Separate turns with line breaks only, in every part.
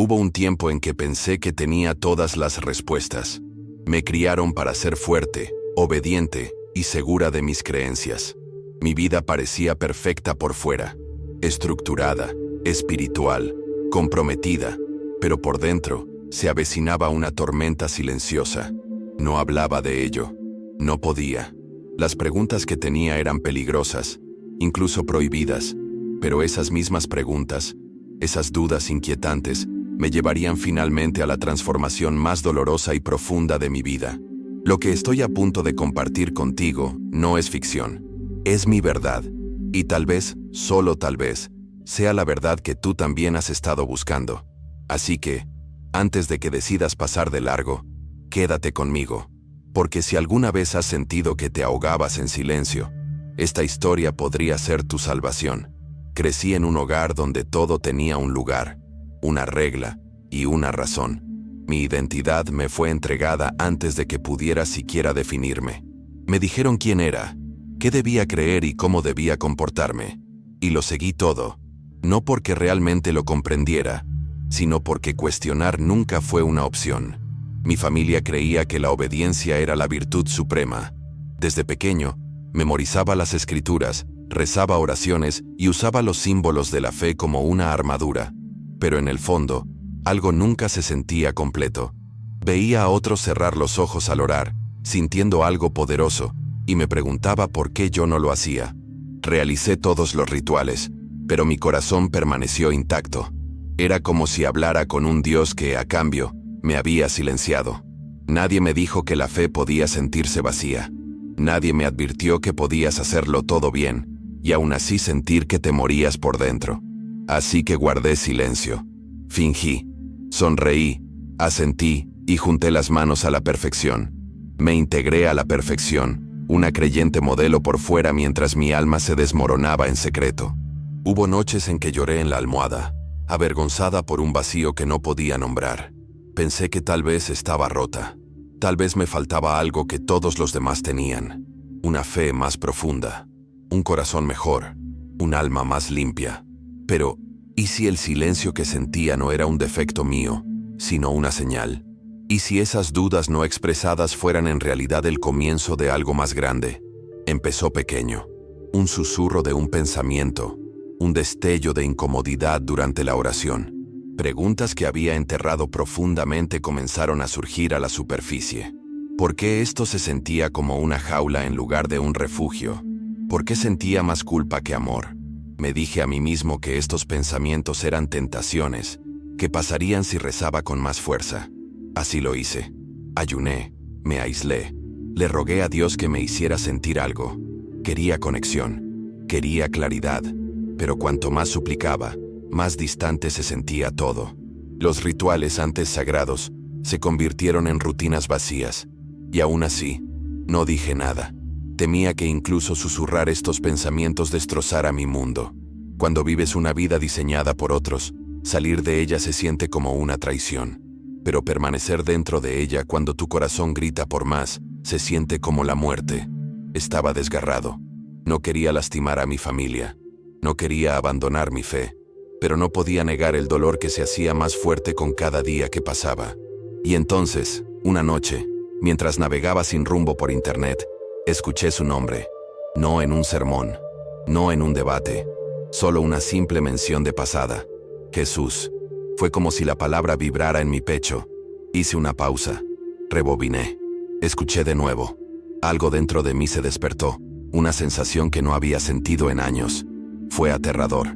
Hubo un tiempo en que pensé que tenía todas las respuestas. Me criaron para ser fuerte, obediente y segura de mis creencias. Mi vida parecía perfecta por fuera, estructurada, espiritual, comprometida, pero por dentro se avecinaba una tormenta silenciosa. No hablaba de ello. No podía. Las preguntas que tenía eran peligrosas, incluso prohibidas, pero esas mismas preguntas, esas dudas inquietantes, me llevarían finalmente a la transformación más dolorosa y profunda de mi vida. Lo que estoy a punto de compartir contigo no es ficción, es mi verdad, y tal vez, solo tal vez, sea la verdad que tú también has estado buscando. Así que, antes de que decidas pasar de largo, quédate conmigo, porque si alguna vez has sentido que te ahogabas en silencio, esta historia podría ser tu salvación. Crecí en un hogar donde todo tenía un lugar, una regla y una razón. Mi identidad me fue entregada antes de que pudiera siquiera definirme. Me dijeron quién era, qué debía creer y cómo debía comportarme. Y lo seguí todo, no porque realmente lo comprendiera, sino porque cuestionar nunca fue una opción. Mi familia creía que la obediencia era la virtud suprema. Desde pequeño, memorizaba las escrituras, rezaba oraciones y usaba los símbolos de la fe como una armadura. Pero en el fondo, algo nunca se sentía completo. Veía a otros cerrar los ojos al orar, sintiendo algo poderoso, y me preguntaba por qué yo no lo hacía. Realicé todos los rituales, pero mi corazón permaneció intacto. Era como si hablara con un Dios que, a cambio, me había silenciado. Nadie me dijo que la fe podía sentirse vacía. Nadie me advirtió que podías hacerlo todo bien, y aún así sentir que te morías por dentro. Así que guardé silencio. Fingí. Sonreí, asentí y junté las manos a la perfección. Me integré a la perfección, una creyente modelo por fuera mientras mi alma se desmoronaba en secreto. Hubo noches en que lloré en la almohada, avergonzada por un vacío que no podía nombrar. Pensé que tal vez estaba rota. Tal vez me faltaba algo que todos los demás tenían. Una fe más profunda, un corazón mejor, un alma más limpia. Pero, ¿y si el silencio que sentía no era un defecto mío, sino una señal? ¿Y si esas dudas no expresadas fueran en realidad el comienzo de algo más grande? Empezó pequeño, un susurro de un pensamiento, un destello de incomodidad durante la oración. Preguntas que había enterrado profundamente comenzaron a surgir a la superficie. ¿Por qué esto se sentía como una jaula en lugar de un refugio? ¿Por qué sentía más culpa que amor? Me dije a mí mismo que estos pensamientos eran tentaciones, que pasarían si rezaba con más fuerza. Así lo hice. Ayuné, me aislé. Le rogué a Dios que me hiciera sentir algo. Quería conexión, quería claridad, pero cuanto más suplicaba, más distante se sentía todo. Los rituales antes sagrados se convirtieron en rutinas vacías, y aún así, no dije nada. Temía que incluso susurrar estos pensamientos destrozara mi mundo. Cuando vives una vida diseñada por otros, salir de ella se siente como una traición. Pero permanecer dentro de ella cuando tu corazón grita por más, se siente como la muerte. Estaba desgarrado. No quería lastimar a mi familia. No quería abandonar mi fe. Pero no podía negar el dolor que se hacía más fuerte con cada día que pasaba. Y entonces, una noche, mientras navegaba sin rumbo por internet, escuché su nombre. No en un sermón, no en un debate, solo una simple mención de pasada. Jesús. Fue como si la palabra vibrara en mi pecho. Hice una pausa. Rebobiné. Escuché de nuevo. Algo dentro de mí se despertó, una sensación que no había sentido en años. Fue aterrador.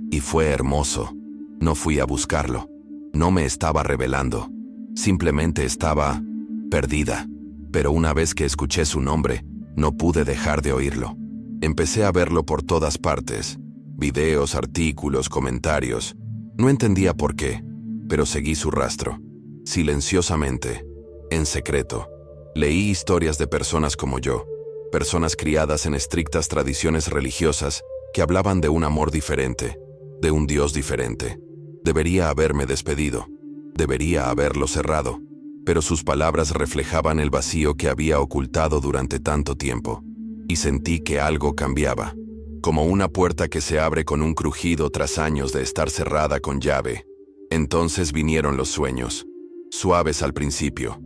Y fue hermoso. No fui a buscarlo. No me estaba revelando. Simplemente estaba perdida. Pero una vez que escuché su nombre, no pude dejar de oírlo. Empecé a verlo por todas partes. Videos, artículos, comentarios. No entendía por qué, pero seguí su rastro. Silenciosamente, en secreto. Leí historias de personas como yo. Personas criadas en estrictas tradiciones religiosas que hablaban de un amor diferente. De un Dios diferente. Debería haberme despedido. Debería haberlo cerrado. Pero sus palabras reflejaban el vacío que había ocultado durante tanto tiempo. Y sentí que algo cambiaba. Como una puerta que se abre con un crujido tras años de estar cerrada con llave. Entonces vinieron los sueños, suaves al principio,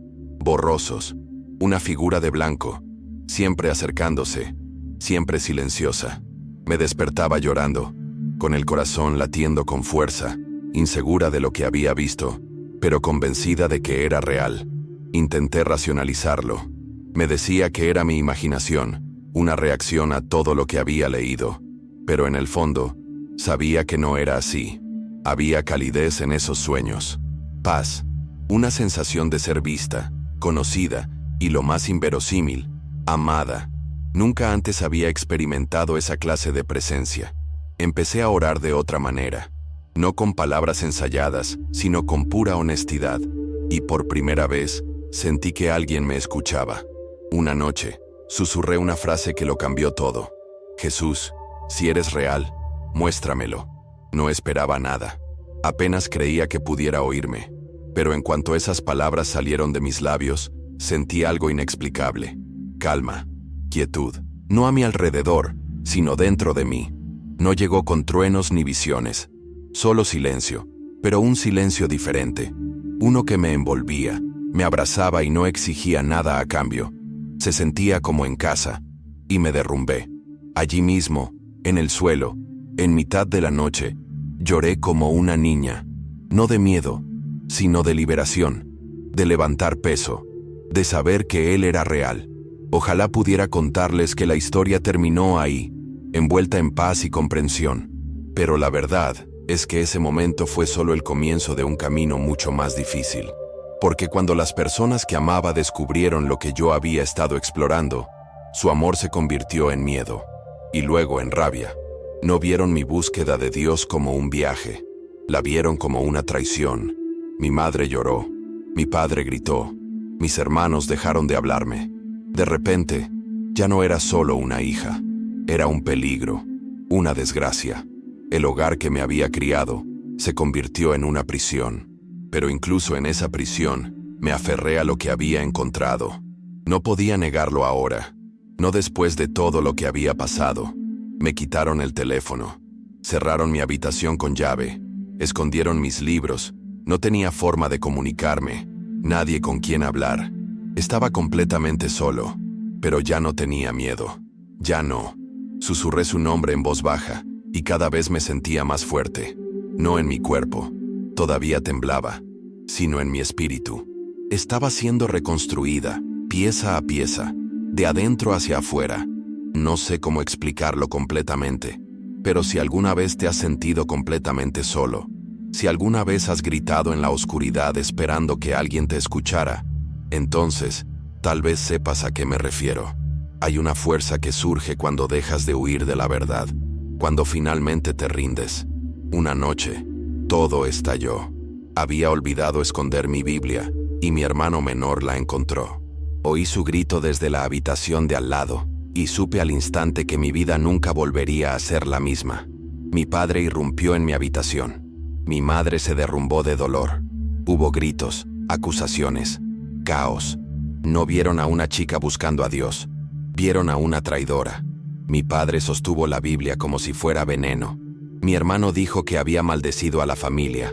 borrosos, una figura de blanco, siempre acercándose, siempre silenciosa. Me despertaba llorando, con el corazón latiendo con fuerza, insegura de lo que había visto, pero convencida de que era real. Intenté racionalizarlo. Me decía que era mi imaginación, una reacción a todo lo que había leído, pero en el fondo, sabía que no era así. Había calidez en esos sueños, paz, una sensación de ser vista, conocida y, lo más inverosímil, amada. Nunca antes había experimentado esa clase de presencia. Empecé a orar de otra manera, no con palabras ensayadas, sino con pura honestidad, y por primera vez sentí que alguien me escuchaba. Una noche, susurré una frase que lo cambió todo. Jesús, si eres real, muéstramelo. No esperaba nada. Apenas creía que pudiera oírme. Pero en cuanto esas palabras salieron de mis labios, sentí algo inexplicable. Calma, quietud, no a mi alrededor, sino dentro de mí. No llegó con truenos ni visiones, solo silencio, pero un silencio diferente. Uno que me envolvía, me abrazaba y no exigía nada a cambio. Se sentía como en casa, y me derrumbé. Allí mismo, en el suelo, en mitad de la noche, lloré como una niña, no de miedo, sino de liberación, de levantar peso, de saber que él era real. Ojalá pudiera contarles que la historia terminó ahí, envuelta en paz y comprensión. Pero la verdad es que ese momento fue solo el comienzo de un camino mucho más difícil. Porque cuando las personas que amaba descubrieron lo que yo había estado explorando, su amor se convirtió en miedo, y luego en rabia. No vieron mi búsqueda de Dios como un viaje, la vieron como una traición. Mi madre lloró, mi padre gritó, mis hermanos dejaron de hablarme. De repente, ya no era solo una hija, era un peligro, una desgracia. El hogar que me había criado se convirtió en una prisión, pero incluso en esa prisión me aferré a lo que había encontrado. No podía negarlo ahora, no después de todo lo que había pasado. Me quitaron el teléfono, cerraron mi habitación con llave, escondieron mis libros, no tenía forma de comunicarme, nadie con quien hablar. Estaba completamente solo, pero ya no tenía miedo. Ya no. Susurré su nombre en voz baja, y cada vez me sentía más fuerte. No en mi cuerpo, todavía temblaba, sino en mi espíritu. Estaba siendo reconstruida, pieza a pieza, de adentro hacia afuera. No sé cómo explicarlo completamente, pero si alguna vez te has sentido completamente solo, si alguna vez has gritado en la oscuridad esperando que alguien te escuchara, entonces, tal vez sepas a qué me refiero. Hay una fuerza que surge cuando dejas de huir de la verdad, cuando finalmente te rindes. Una noche, todo estalló. Había olvidado esconder mi Biblia, y mi hermano menor la encontró. Oí su grito desde la habitación de al lado, y supe al instante que mi vida nunca volvería a ser la misma. Mi padre irrumpió en mi habitación. Mi madre se derrumbó de dolor. Hubo gritos, acusaciones, caos. No vieron a una chica buscando a Dios, vieron a una traidora. Mi padre sostuvo la Biblia como si fuera veneno. Mi hermano dijo que había maldecido a la familia.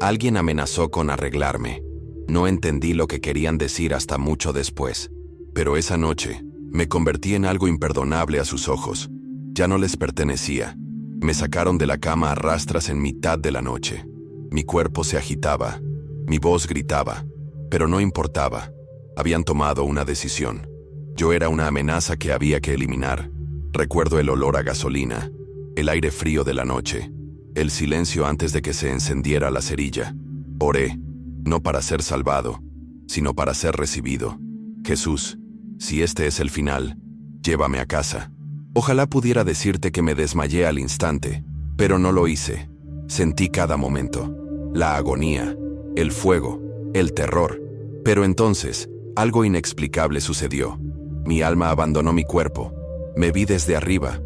Alguien amenazó con arreglarme. No entendí lo que querían decir hasta mucho después. Pero esa noche, me convertí en algo imperdonable a sus ojos. Ya no les pertenecía. Me sacaron de la cama a rastras en mitad de la noche. Mi cuerpo se agitaba, mi voz gritaba, pero no importaba. Habían tomado una decisión. Yo era una amenaza que había que eliminar. Recuerdo el olor a gasolina, el aire frío de la noche, el silencio antes de que se encendiera la cerilla. Oré, no para ser salvado, sino para ser recibido. Jesús, si este es el final, llévame a casa. Ojalá pudiera decirte que me desmayé al instante, pero no lo hice. Sentí cada momento, la agonía, el fuego, el terror. Pero entonces, algo inexplicable sucedió. Mi alma abandonó mi cuerpo. Me vi desde arriba.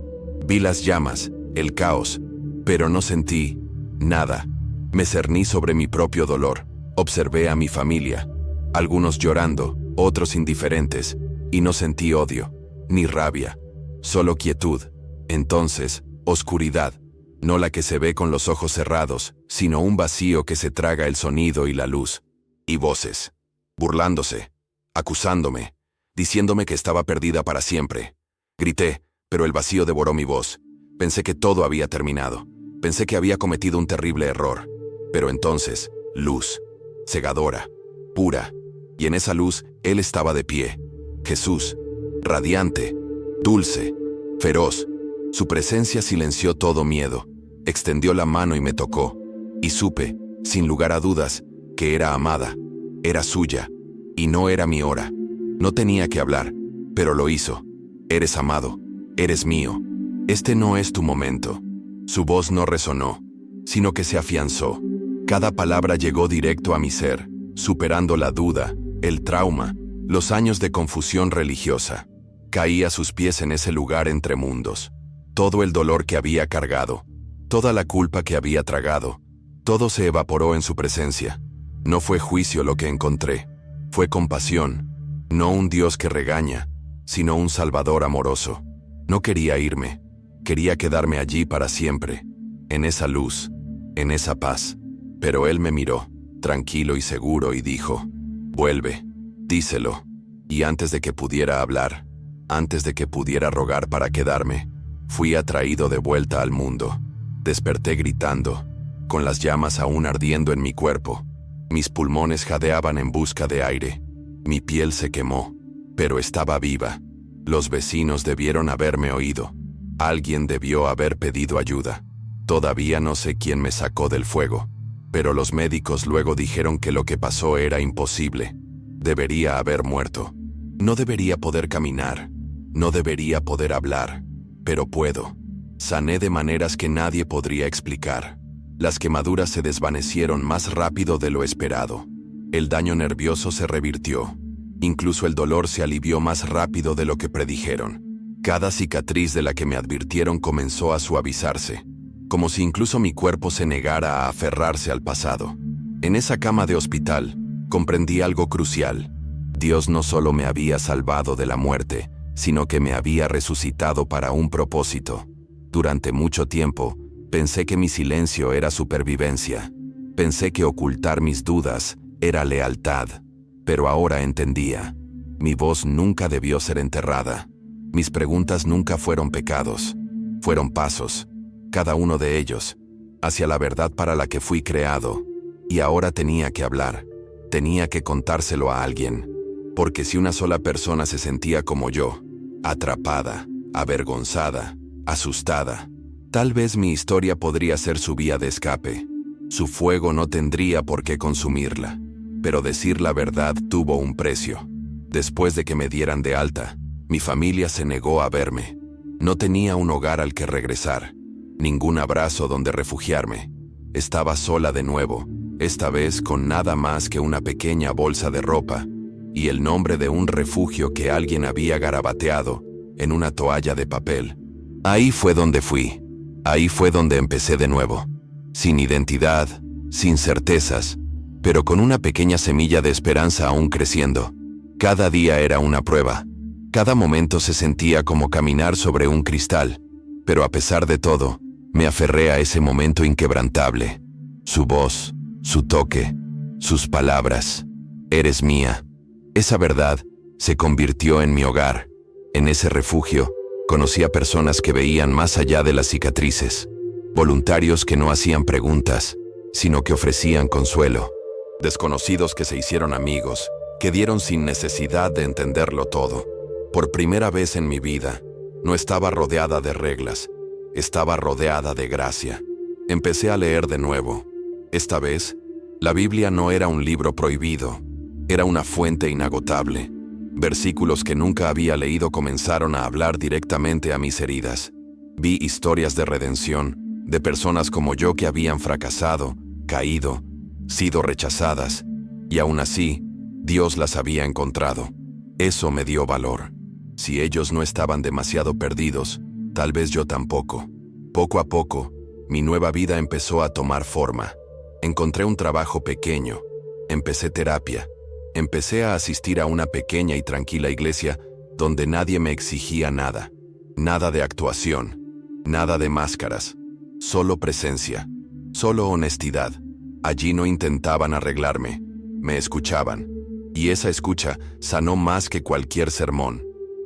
Vi las llamas, el caos, pero no sentí nada. Me cerní sobre mi propio dolor. Observé a mi familia, algunos llorando, otros indiferentes, y no sentí odio, ni rabia, solo quietud. Entonces, oscuridad. No la que se ve con los ojos cerrados, sino un vacío que se traga el sonido y la luz. Y voces, burlándose, acusándome, diciéndome que estaba perdida para siempre. Grité, pero el vacío devoró mi voz. Pensé que todo había terminado. Pensé que había cometido un terrible error. Pero entonces, luz, cegadora, pura. Y en esa luz, Él estaba de pie. Jesús, radiante, dulce, feroz. Su presencia silenció todo miedo. Extendió la mano y me tocó. Y supe, sin lugar a dudas, que era amada. Era suya. Y no era mi hora. No tenía que hablar, pero lo hizo. Eres amado. Eres mío. Este no es tu momento. Su voz no resonó, sino que se afianzó. Cada palabra llegó directo a mi ser, superando la duda, el trauma, los años de confusión religiosa. Caí a sus pies en ese lugar entre mundos. Todo el dolor que había cargado, toda la culpa que había tragado, todo se evaporó en su presencia. No fue juicio lo que encontré, fue compasión, no un Dios que regaña, sino un Salvador amoroso. No quería irme, quería quedarme allí para siempre, en esa luz, en esa paz. Pero Él me miró, tranquilo y seguro, y dijo, vuelve, díselo. Y antes de que pudiera hablar, antes de que pudiera rogar para quedarme, fui atraído de vuelta al mundo. Desperté gritando, con las llamas aún ardiendo en mi cuerpo. Mis pulmones jadeaban en busca de aire. Mi piel se quemó, pero estaba viva. Los vecinos debieron haberme oído. Alguien debió haber pedido ayuda. Todavía no sé quién me sacó del fuego, pero los médicos luego dijeron que lo que pasó era imposible. Debería haber muerto. No debería poder caminar. No debería poder hablar. Pero puedo. Sané de maneras que nadie podría explicar. Las quemaduras se desvanecieron más rápido de lo esperado. El daño nervioso se revirtió. Incluso el dolor se alivió más rápido de lo que predijeron. Cada cicatriz de la que me advirtieron comenzó a suavizarse, como si incluso mi cuerpo se negara a aferrarse al pasado. En esa cama de hospital, comprendí algo crucial. Dios no solo me había salvado de la muerte, sino que me había resucitado para un propósito. Durante mucho tiempo, pensé que mi silencio era supervivencia. Pensé que ocultar mis dudas era lealtad. Pero ahora entendía. Mi voz nunca debió ser enterrada. Mis preguntas nunca fueron pecados. Fueron pasos, cada uno de ellos, hacia la verdad para la que fui creado. Y ahora tenía que hablar. Tenía que contárselo a alguien. Porque si una sola persona se sentía como yo, atrapada, avergonzada, asustada, tal vez mi historia podría ser su vía de escape. Su fuego no tendría por qué consumirla. Pero decir la verdad tuvo un precio. Después de que me dieran de alta, mi familia se negó a verme. No tenía un hogar al que regresar, ningún abrazo donde refugiarme. Estaba sola de nuevo, esta vez con nada más que una pequeña bolsa de ropa y el nombre de un refugio que alguien había garabateado en una toalla de papel. Ahí fue donde fui. Ahí fue donde empecé de nuevo. Sin identidad, sin certezas, pero con una pequeña semilla de esperanza aún creciendo. Cada día era una prueba. Cada momento se sentía como caminar sobre un cristal. Pero a pesar de todo, me aferré a ese momento inquebrantable. Su voz, su toque, sus palabras. Eres mía. Esa verdad se convirtió en mi hogar. En ese refugio, conocí a personas que veían más allá de las cicatrices. Voluntarios que no hacían preguntas, sino que ofrecían consuelo. Desconocidos que se hicieron amigos, que dieron sin necesidad de entenderlo todo. Por primera vez en mi vida, no estaba rodeada de reglas, estaba rodeada de gracia. Empecé a leer de nuevo. Esta vez, la Biblia no era un libro prohibido, era una fuente inagotable. Versículos que nunca había leído comenzaron a hablar directamente a mis heridas. Vi historias de redención, de personas como yo que habían fracasado, caído, sido rechazadas, y aún así, Dios las había encontrado. Eso me dio valor. Si ellos no estaban demasiado perdidos, tal vez yo tampoco. Poco a poco, mi nueva vida empezó a tomar forma. Encontré un trabajo pequeño, empecé terapia, empecé a asistir a una pequeña y tranquila iglesia donde nadie me exigía nada. Nada de actuación, nada de máscaras, solo presencia, solo honestidad. Allí no intentaban arreglarme, me escuchaban. Y esa escucha sanó más que cualquier sermón.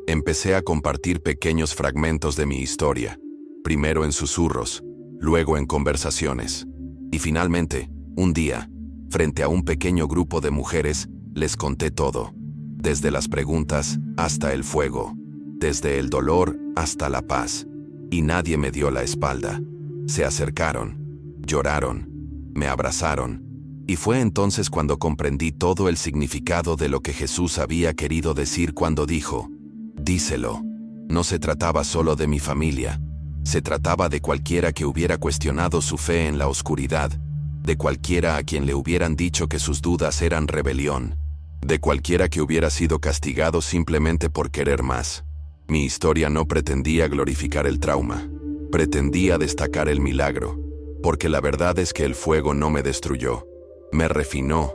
Empecé a compartir pequeños fragmentos de mi historia, primero en susurros, luego en conversaciones. Y finalmente, un día, frente a un pequeño grupo de mujeres, les conté todo, desde las preguntas hasta el fuego, desde el dolor hasta la paz. Y nadie me dio la espalda. Se acercaron, lloraron, me abrazaron. Y fue entonces cuando comprendí todo el significado de lo que Jesús había querido decir cuando dijo, díselo. No se trataba solo de mi familia, se trataba de cualquiera que hubiera cuestionado su fe en la oscuridad, de cualquiera a quien le hubieran dicho que sus dudas eran rebelión, de cualquiera que hubiera sido castigado simplemente por querer más. Mi historia no pretendía glorificar el trauma, pretendía destacar el milagro, porque la verdad es que el fuego no me destruyó, me refinó,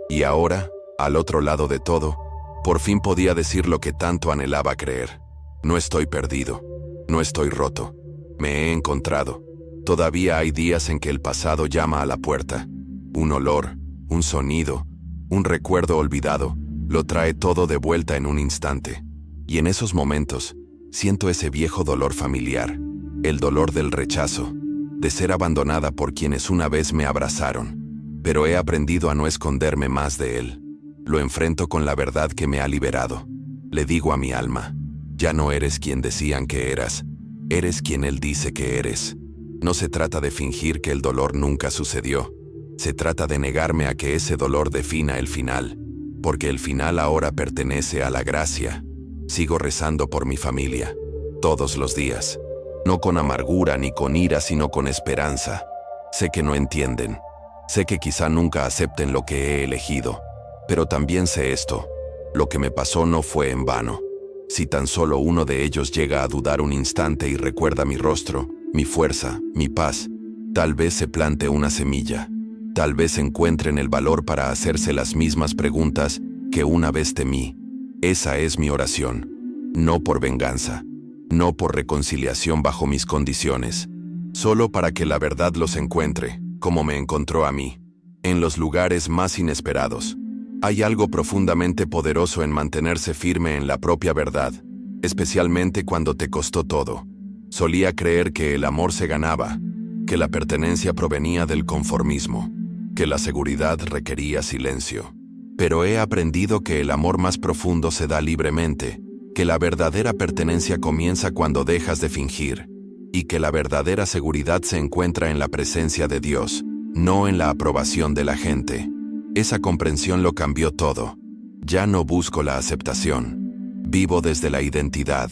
y ahora, al otro lado de todo, por fin podía decir lo que tanto anhelaba creer. No estoy perdido, no estoy roto, me he encontrado. Todavía hay días en que el pasado llama a la puerta. Un olor, un sonido, un recuerdo olvidado, lo trae todo de vuelta en un instante. Y en esos momentos, siento ese viejo dolor familiar, el dolor del rechazo, de ser abandonada por quienes una vez me abrazaron. Pero he aprendido a no esconderme más de él. Lo enfrento con la verdad que me ha liberado. Le digo a mi alma, ya no eres quien decían que eras, eres quien él dice que eres. No se trata de fingir que el dolor nunca sucedió. Se trata de negarme a que ese dolor defina el final, porque el final ahora pertenece a la gracia. Sigo rezando por mi familia, todos los días. No con amargura ni con ira, sino con esperanza. Sé que no entienden. Sé que quizá nunca acepten lo que he elegido. Pero también sé esto. Lo que me pasó no fue en vano. Si tan solo uno de ellos llega a dudar un instante y recuerda mi rostro, mi fuerza, mi paz, tal vez se plante una semilla. Tal vez encuentren el valor para hacerse las mismas preguntas que una vez temí. Esa es mi oración. No por venganza, no por reconciliación bajo mis condiciones, solo para que la verdad los encuentre, como me encontró a mí, en los lugares más inesperados. Hay algo profundamente poderoso en mantenerse firme en la propia verdad, especialmente cuando te costó todo. Solía creer que el amor se ganaba, que la pertenencia provenía del conformismo, que la seguridad requería silencio. Pero he aprendido que el amor más profundo se da libremente, que la verdadera pertenencia comienza cuando dejas de fingir, y que la verdadera seguridad se encuentra en la presencia de Dios, no en la aprobación de la gente. Esa comprensión lo cambió todo. Ya no busco la aceptación. Vivo desde la identidad.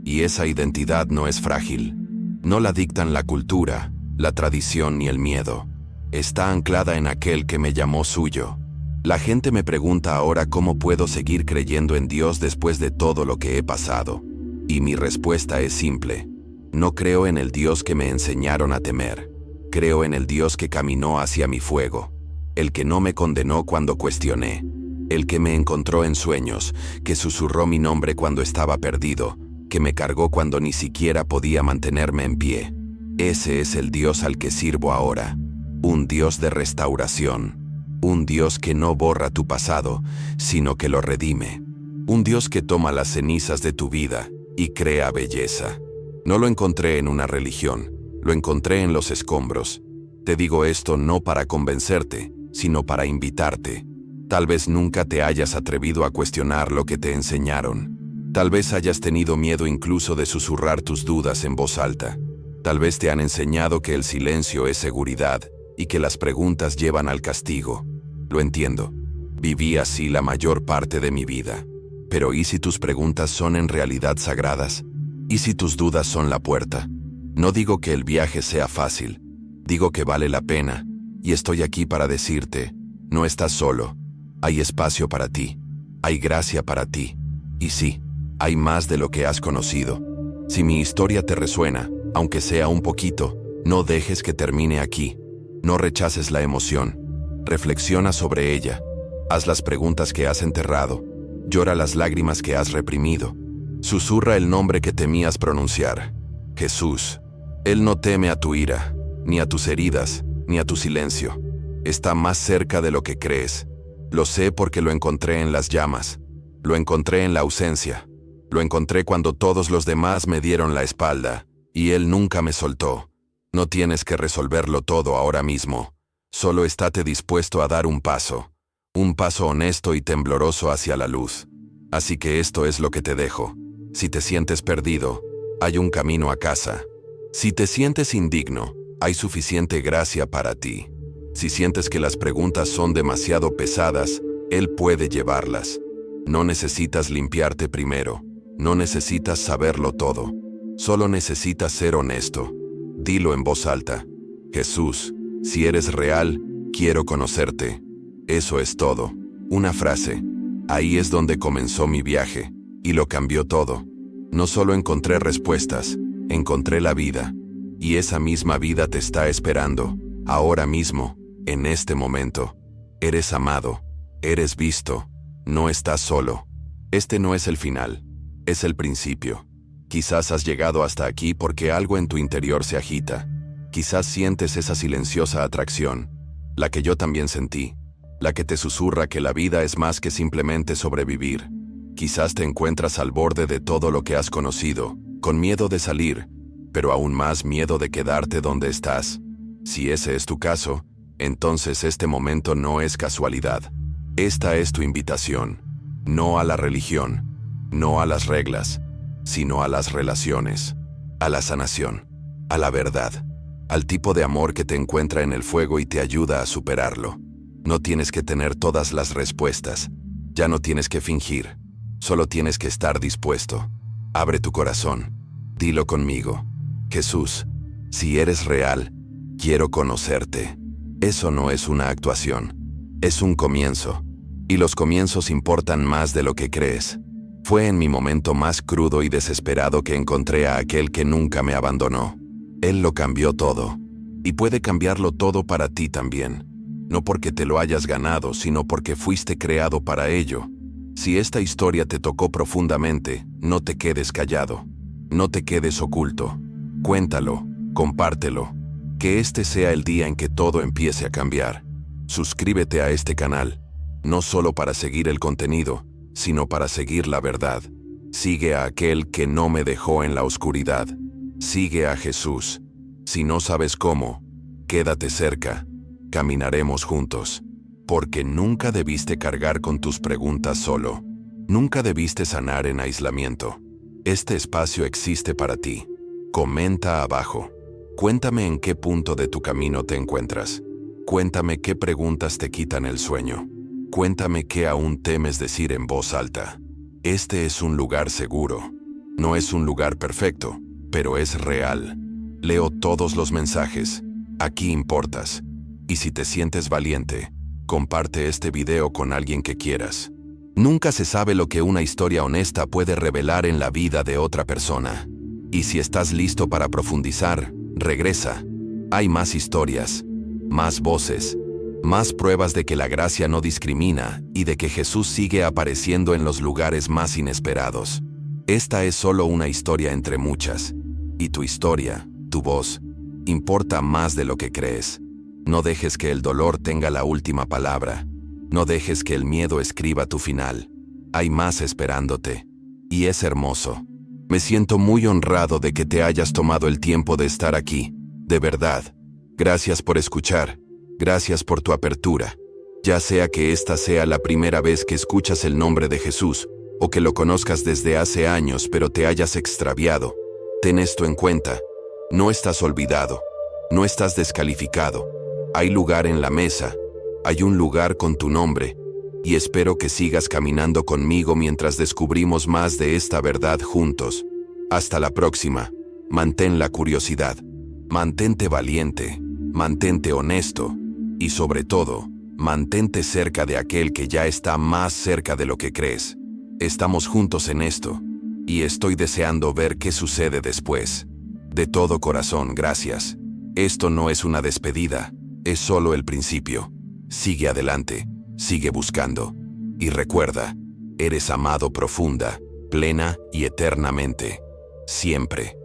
Y esa identidad no es frágil. No la dictan la cultura, la tradición ni el miedo. Está anclada en aquel que me llamó suyo. La gente me pregunta ahora cómo puedo seguir creyendo en Dios después de todo lo que he pasado. Y mi respuesta es simple. No creo en el Dios que me enseñaron a temer. Creo en el Dios que caminó hacia mi fuego. El que no me condenó cuando cuestioné. El que me encontró en sueños, que susurró mi nombre cuando estaba perdido, que me cargó cuando ni siquiera podía mantenerme en pie. Ese es el Dios al que sirvo ahora. Un Dios de restauración. Un Dios que no borra tu pasado, sino que lo redime. Un Dios que toma las cenizas de tu vida y crea belleza. No lo encontré en una religión, lo encontré en los escombros. Te digo esto no para convencerte, sino para invitarte. Tal vez nunca te hayas atrevido a cuestionar lo que te enseñaron. Tal vez hayas tenido miedo incluso de susurrar tus dudas en voz alta. Tal vez te han enseñado que el silencio es seguridad y que las preguntas llevan al castigo. Lo entiendo. Viví así la mayor parte de mi vida. Pero ¿y si tus preguntas son en realidad sagradas? ¿Y si tus dudas son la puerta? No digo que el viaje sea fácil. Digo que vale la pena. Y estoy aquí para decirte, no estás solo. Hay espacio para ti. Hay gracia para ti. Y sí, hay más de lo que has conocido. Si mi historia te resuena, aunque sea un poquito, no dejes que termine aquí. No rechaces la emoción. Reflexiona sobre ella. Haz las preguntas que has enterrado. Llora las lágrimas que has reprimido. Susurra el nombre que temías pronunciar. Jesús. Él no teme a tu ira. ni a tus heridas, ni a tu silencio. Está más cerca de lo que crees. Lo sé porque lo encontré en las llamas. Lo encontré en la ausencia. Lo encontré cuando todos los demás me dieron la espalda, y Él nunca me soltó. No tienes que resolverlo todo ahora mismo. Solo estate dispuesto a dar un paso honesto y tembloroso hacia la luz. Así que esto es lo que te dejo. Si te sientes perdido, hay un camino a casa. Si te sientes indigno, hay suficiente gracia para ti. Si sientes que las preguntas son demasiado pesadas, Él puede llevarlas. No necesitas limpiarte primero. No necesitas saberlo todo. Solo necesitas ser honesto. Dilo en voz alta. Jesús, si eres real, quiero conocerte. Eso es todo. Una frase. Ahí es donde comenzó mi viaje, y lo cambió todo. No solo encontré respuestas, encontré la vida. Y esa misma vida te está esperando, ahora mismo, en este momento. Eres amado, eres visto, no estás solo. Este no es el final, es el principio. Quizás has llegado hasta aquí porque algo en tu interior se agita. Quizás sientes esa silenciosa atracción, la que yo también sentí, la que te susurra que la vida es más que simplemente sobrevivir. Quizás te encuentras al borde de todo lo que has conocido, con miedo de salir, pero aún más miedo de quedarte donde estás. Si ese es tu caso, entonces este momento no es casualidad. Esta es tu invitación, no a la religión, no a las reglas, sino a las relaciones, a la sanación, a la verdad, al tipo de amor que te encuentra en el fuego y te ayuda a superarlo. No tienes que tener todas las respuestas, ya no tienes que fingir, solo tienes que estar dispuesto. Abre tu corazón, dilo conmigo. Jesús, si eres real, quiero conocerte. Eso no es una actuación, es un comienzo, y los comienzos importan más de lo que crees. Fue en mi momento más crudo y desesperado que encontré a aquel que nunca me abandonó. Él lo cambió todo, y puede cambiarlo todo para ti también. No porque te lo hayas ganado, sino porque fuiste creado para ello. Si esta historia te tocó profundamente, no te quedes callado. No te quedes oculto. Cuéntalo, compártelo. Que este sea el día en que todo empiece a cambiar. Suscríbete a este canal, no solo para seguir el contenido, sino para seguir la verdad. Sigue a aquel que no me dejó en la oscuridad. Sigue a Jesús. Si no sabes cómo, quédate cerca. Caminaremos juntos, porque nunca debiste cargar con tus preguntas solo. Nunca debiste sanar en aislamiento. Este espacio existe para ti. Comenta abajo. Cuéntame en qué punto de tu camino te encuentras. Cuéntame qué preguntas te quitan el sueño. Cuéntame qué aún temes decir en voz alta. Este es un lugar seguro. No es un lugar perfecto, pero es real. Leo todos los mensajes. Aquí importas. Y si te sientes valiente, comparte este video con alguien que quieras. Nunca se sabe lo que una historia honesta puede revelar en la vida de otra persona. Y si estás listo para profundizar, regresa. Hay más historias, más voces, más pruebas de que la gracia no discrimina y de que Jesús sigue apareciendo en los lugares más inesperados. Esta es solo una historia entre muchas. Y tu historia, tu voz, importa más de lo que crees. No dejes que el dolor tenga la última palabra. No dejes que el miedo escriba tu final. Hay más esperándote. Y es hermoso. Me siento muy honrado de que te hayas tomado el tiempo de estar aquí. De verdad. Gracias por escuchar. Gracias por tu apertura. Ya sea que esta sea la primera vez que escuchas el nombre de Jesús, o que lo conozcas desde hace años pero te hayas extraviado, ten esto en cuenta. No estás olvidado. No estás descalificado. Hay lugar en la mesa, hay un lugar con tu nombre, y espero que sigas caminando conmigo mientras descubrimos más de esta verdad juntos. Hasta la próxima. Mantén la curiosidad, mantente valiente, mantente honesto, y sobre todo, mantente cerca de aquel que ya está más cerca de lo que crees. Estamos juntos en esto, y estoy deseando ver qué sucede después. De todo corazón, gracias. Esto no es una despedida. Es solo el principio. Sigue adelante, sigue buscando. Y recuerda, eres amado profunda, plena y eternamente. Siempre.